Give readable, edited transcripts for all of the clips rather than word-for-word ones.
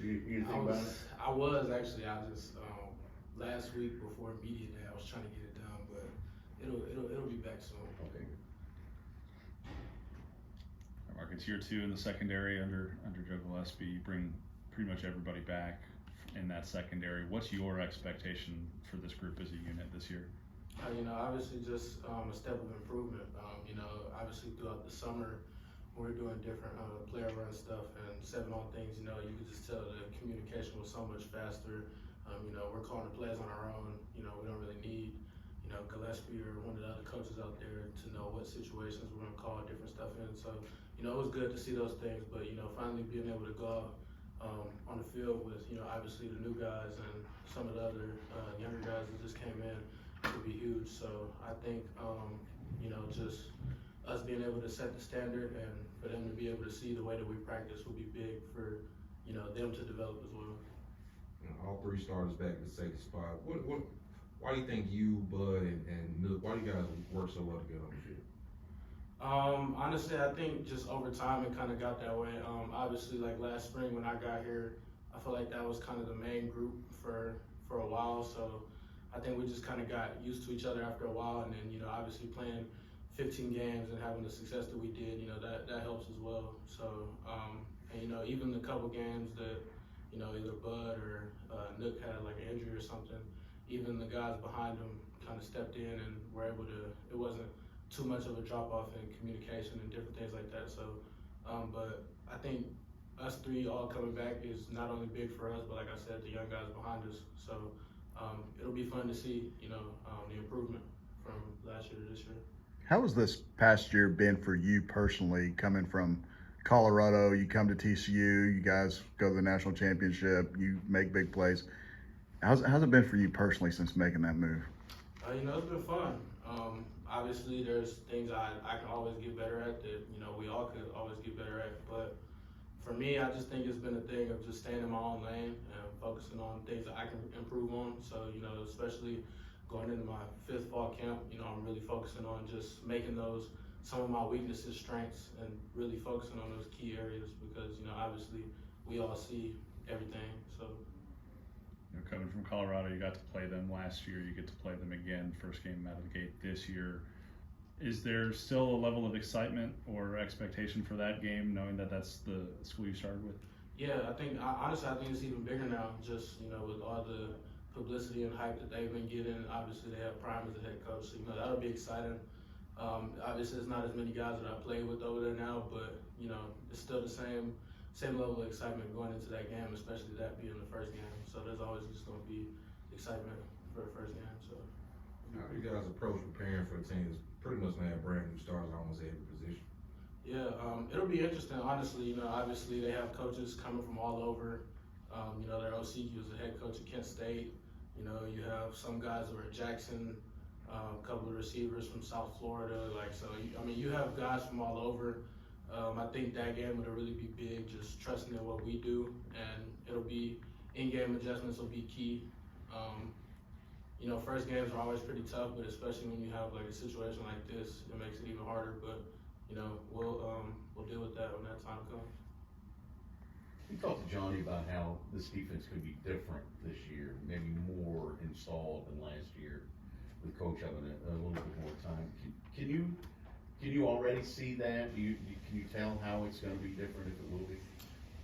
You think about it? I was actually. I just last week before media day, I was trying to get it done, but it'll be back soon. Okay. Mark, it's year two in the secondary under Joe Gillespie. You bring pretty much everybody back in that secondary. What's your expectation for this group as a unit this year? Obviously just a step of improvement. Obviously throughout the summer, we're doing different player run stuff and 7-on things. You could just tell the communication was so much faster. We're calling the plays on our own. We don't really need, Gillespie or one of the other coaches out there to know what situations we're going to call different stuff in. So, it was good to see those things, but, finally being able to go out on the field with, obviously the new guys and some of the other younger guys that just came in would be huge. So I think, just us being able to set the standard and for them to be able to see the way that we practice will be big for, them to develop as well. All three starters back at the safety spot. Why do you think you, Bud, and Nook, why do you guys work so well together on the field? Honestly, I think just over time it kind of got that way. Obviously, like last spring when I got here, I feel like that was kind of the main group for a while. So I think we just kind of got used to each other after a while, and then obviously playing 15 games and having the success that we did, that helps as well. So and even the couple games that either Bud or Nook had like an injury or something, even the guys behind him kind of stepped in and were able to. It wasn't too much of a drop off in communication and different things like that. So, but I think us three all coming back is not only big for us, but like I said, the young guys behind us. So it'll be fun to see, the improvement from last year to this year. How has this past year been for you personally, coming from Colorado? You come to TCU, you guys go to the national championship, you make big plays. How's it been for you personally since making that move? It's been fun. Obviously, there's things I can always get better at that, we all could always get better at. But for me, I just think it's been a thing of just staying in my own lane and focusing on things that I can improve on. So, especially going into my 5th fall camp, I'm really focusing on just making those some of my weaknesses strengths and really focusing on those key areas because, obviously we all see everything. So. Coming from Colorado, you got to play them last year. You get to play them again, first game out of the gate this year. Is there still a level of excitement or expectation for that game, knowing that that's the school you started with? Yeah, honestly, I think it's even bigger now, just, with all the publicity and hype that they've been getting. Obviously, they have Prime as the head coach, so, that'll be exciting. Obviously, it's not as many guys that I played with over there now, but, it's still the same level of excitement going into that game, especially that being the first game. So there's always just going to be excitement for the first game. So. How do you guys approach preparing for a team that's pretty much going to have brand new stars at almost every position? Yeah, it'll be interesting. Honestly, obviously they have coaches coming from all over. Their OC was the head coach at Kent State. You have some guys who are at Jackson, a couple of receivers from South Florida. You have guys from all over. I think that game would really be big, just trusting in what we do, and it'll be in-game adjustments will be key. First games are always pretty tough, but especially when you have like a situation like this, it makes it even harder. But we'll deal with that when that time comes. We talked to Johnny about how this defense could be different this year, maybe more installed than last year, with Coach having a little bit more time. Can you already see that? Can you tell how it's going to be different if it will be?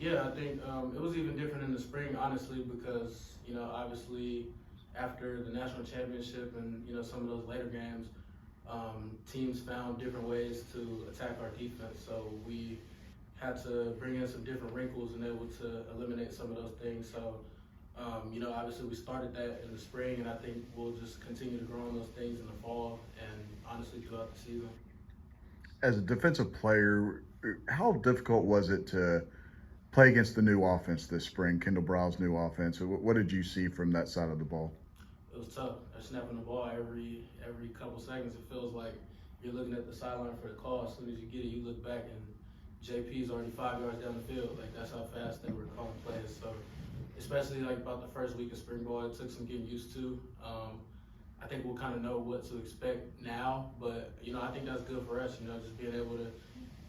Yeah, I think it was even different in the spring, honestly, because obviously after the national championship and some of those later games, teams found different ways to attack our defense. So we had to bring in some different wrinkles and able to eliminate some of those things. So obviously we started that in the spring, and I think we'll just continue to grow on those things in the fall and honestly throughout the season. As a defensive player, how difficult was it to play against the new offense this spring, Kendall Brow's new offense? What did you see from that side of the ball? It was tough. They're snapping the ball every couple seconds. It feels like you're looking at the sideline for the call. As soon as you get it, you look back and JP's already 5 yards down the field. Like, that's how fast they were calling plays. So, especially like about the first week of spring ball, it took some getting used to. I think we'll kind of know what to expect now, but I think that's good for us. Just being able to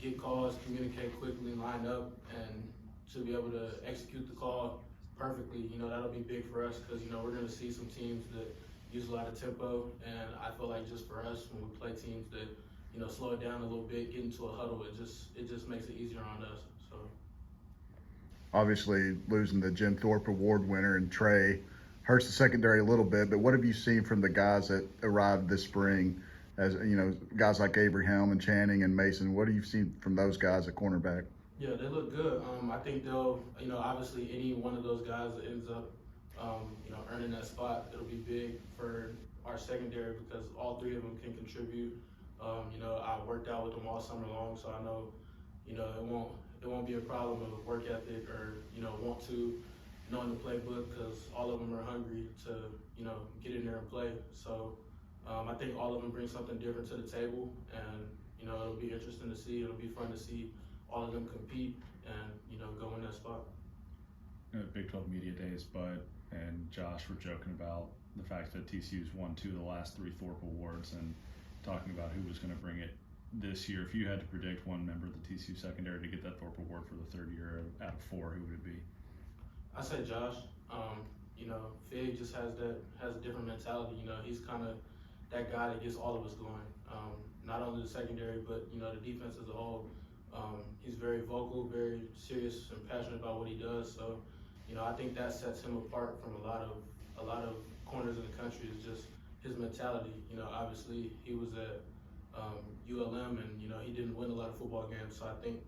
get calls, communicate quickly, line up, and to be able to execute the call perfectly, you know, that'll be big for us because, you know, we're going to see some teams that use a lot of tempo, and I feel like just for us, when we play teams that, you know, slow it down a little bit, get into a huddle, it just makes it easier on us. So Obviously, losing the Jim Thorpe Award winner and Trey hurts the secondary a little bit, but what have you seen from the guys that arrived this spring? As you know, guys like Abraham and Channing and Mason, what have you seen from those guys at cornerback? yeah, they look good. I think they'll, you know, obviously any one of those guys that ends up, you know, earning that spot, it'll be big for our secondary because all three of them can contribute. You know, I worked out with them all summer long, so I know, you know, it won't be a problem of work ethic or, you know, want to knowing the playbook because all of them are hungry to, you know, get in there and play. So I think all of them bring something different to the table, and, you know, it'll be interesting to see. It'll be fun to see all of them compete and, you know, go in that spot. At Big 12 Media Days, Bud and Josh were joking about the fact that TCU's won 2 of the last 3 Thorpe Awards and talking about who was going to bring it this year. If you had to predict one member of the TCU secondary to get that Thorpe Award for the 3rd year out of 4, who would it be? I say Josh. You know, Fig just has a different mentality. You know, he's kind of that guy that gets all of us going. Not only the secondary, but, you know, the defense as a whole. He's very vocal, very serious and passionate about what he does. So, you know, I think that sets him apart from a lot of corners in the country is just his mentality. You know, obviously he was at ULM and, you know, he didn't win a lot of football games. So I think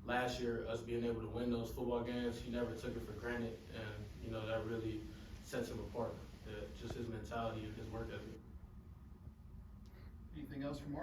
last year, us being able to win those football games, he never took it for granted. And, you know, that really sets him apart. Just his mentality and his work ethic. Anything else from Mark?